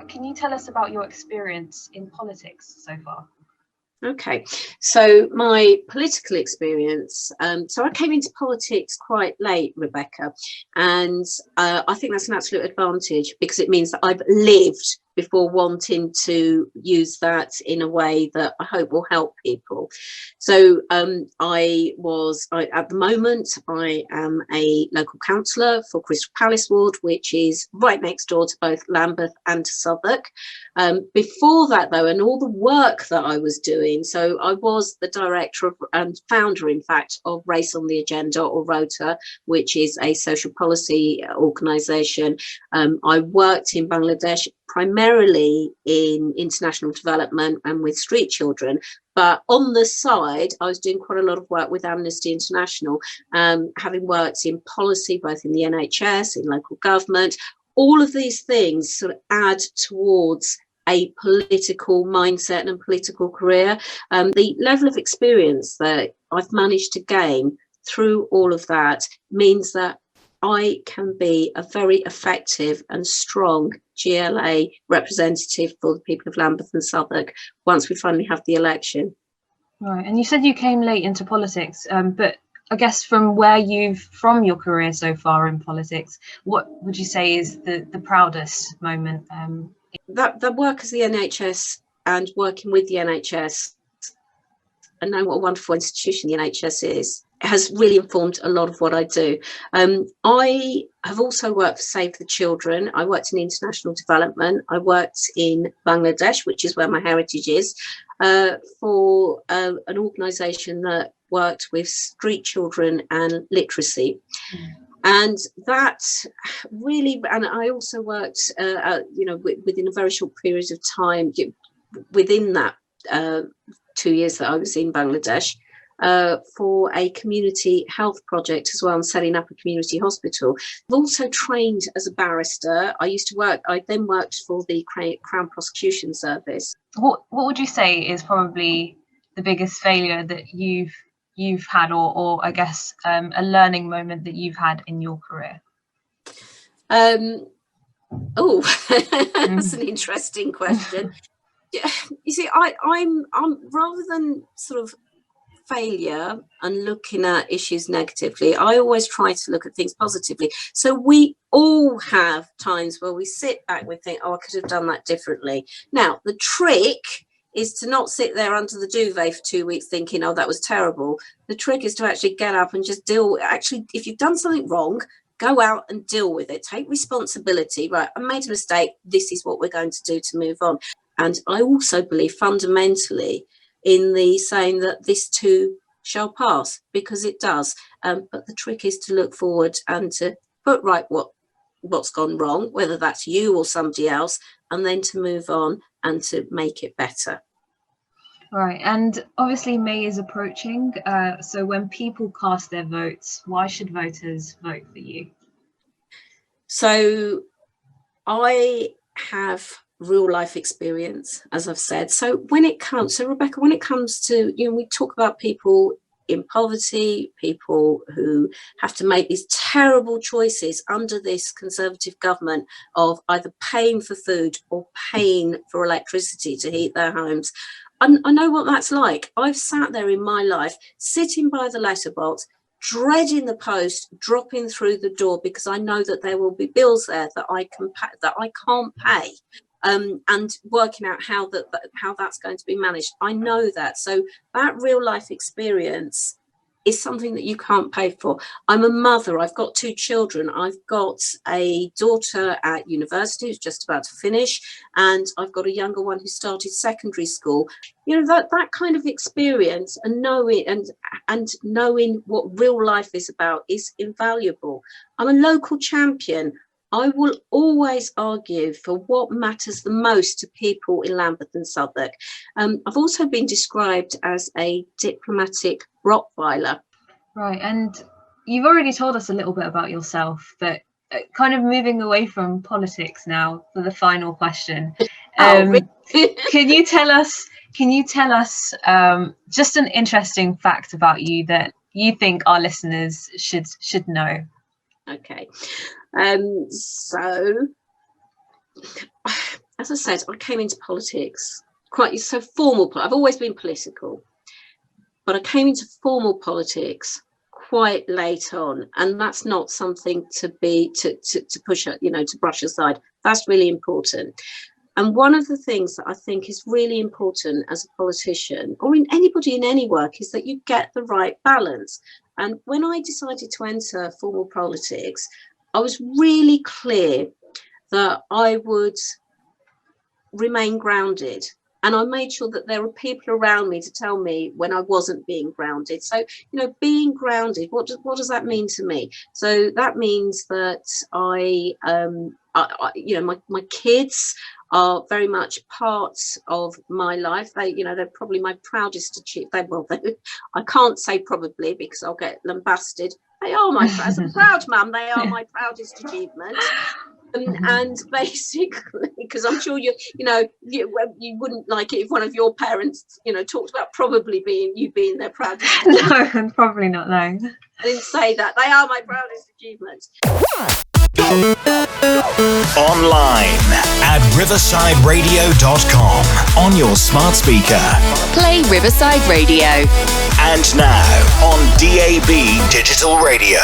can you tell us about your experience in politics so far? Okay, so my political experience, so I came into politics quite late, Ribeka, and I think that's an absolute advantage because it means that I've lived before wanting to use that in a way that I hope will help people. So at the moment, I am a local councillor for Crystal Palace Ward, which is right next door to both Lambeth and Southwark. Before that, though, and all the work that I was doing, so I was the director of, and founder, in fact, of Race on the Agenda, or ROTA, which is a social policy organisation. I worked in Bangladesh primarily in international development and with street children, but on the side I was doing quite a lot of work with Amnesty International, having worked in policy both in the NHS, in local government. All of these things sort of add towards a political mindset and political career. The level of experience that I've managed to gain through all of that means that I can be a very effective and strong GLA representative for the people of Lambeth and Southwark once we finally have the election. Right, and you said you came late into politics, but I guess from your career so far in politics, what would you say is the proudest moment? That work as the NHS and working with the NHS and knowing what a wonderful institution the NHS is has really informed a lot of what I do. I have also worked for Save the Children. I worked in international development. I worked in Bangladesh, which is where my heritage is, for an organisation that worked with street children and literacy. And that really, and I also worked, within a very short period of time, within that 2 years that I was in Bangladesh, for a community health project as well, and setting up a community hospital. I've also trained as a barrister. I then worked for the Crown Prosecution Service. What would you say is probably the biggest failure that you've had, or I guess a learning moment that you've had in your career? That's an interesting question. You see, I'm rather than sort of failure and looking at issues negatively, I always try to look at things positively. So we all have times where we sit back and we think, oh, I could have done that differently. Now, the trick is to not sit there under the duvet for 2 weeks thinking, oh, that was terrible. The trick is to actually get up and just if you've done something wrong, go out and deal with it. Take responsibility. Right, I made a mistake. This is what we're going to do to move on. And I also believe fundamentally in the saying that this too shall pass, because it does. But the trick is to look forward and to put right what's gone wrong, whether that's you or somebody else, and then to move on and to make it better. Right, and obviously May is approaching. So when people cast their votes, why should voters vote for you? So I have real life experience, as I've said. So Ribeka, when it comes to, we talk about people in poverty, people who have to make these terrible choices under this Conservative government of either paying for food or paying for electricity to heat their homes. I know what that's like. I've sat there in my life, sitting by the letterbox, dreading the post dropping through the door because I know that there will be bills there that I can't pay. And working out how that's going to be managed. I know that. So that real life experience is something that you can't pay for. I'm a mother. I've got 2 children. I've got a daughter at university who's just about to finish, and I've got a younger one who started secondary school. That kind of experience and knowing what real life is about is invaluable. I'm a local champion. I will always argue for what matters the most to people in Lambeth and Southwark. I've also been described as a diplomatic Rottweiler. Right, and you've already told us a little bit about yourself, but kind of moving away from politics now for the final question. Can you tell us just an interesting fact about you that you think our listeners should know? Okay. So as I said, I came into politics quite so formal. I've always been political, but I came into formal politics quite late on, and that's not something to push, to brush aside. That's really important. And one of the things that I think is really important as a politician, or in anybody in any work, is that you get the right balance. And when I decided to enter formal politics, I was really clear that I would remain grounded. And I made sure that there were people around me to tell me when I wasn't being grounded. So, being grounded, what does that mean to me? So that means that my kids are very much part of my life. They're probably my proudest achievement. I can't say probably because I'll get lambasted. They are as a proud mum, they are my proudest achievement. And basically, because I'm sure you wouldn't like it if one of your parents, talked about probably being their proudest achievement. No, probably not. No, I didn't say that. They are my proudest achievements. Online at riversideradio.com on your smart speaker. Play Riverside Radio. And now on DAB Digital Radio.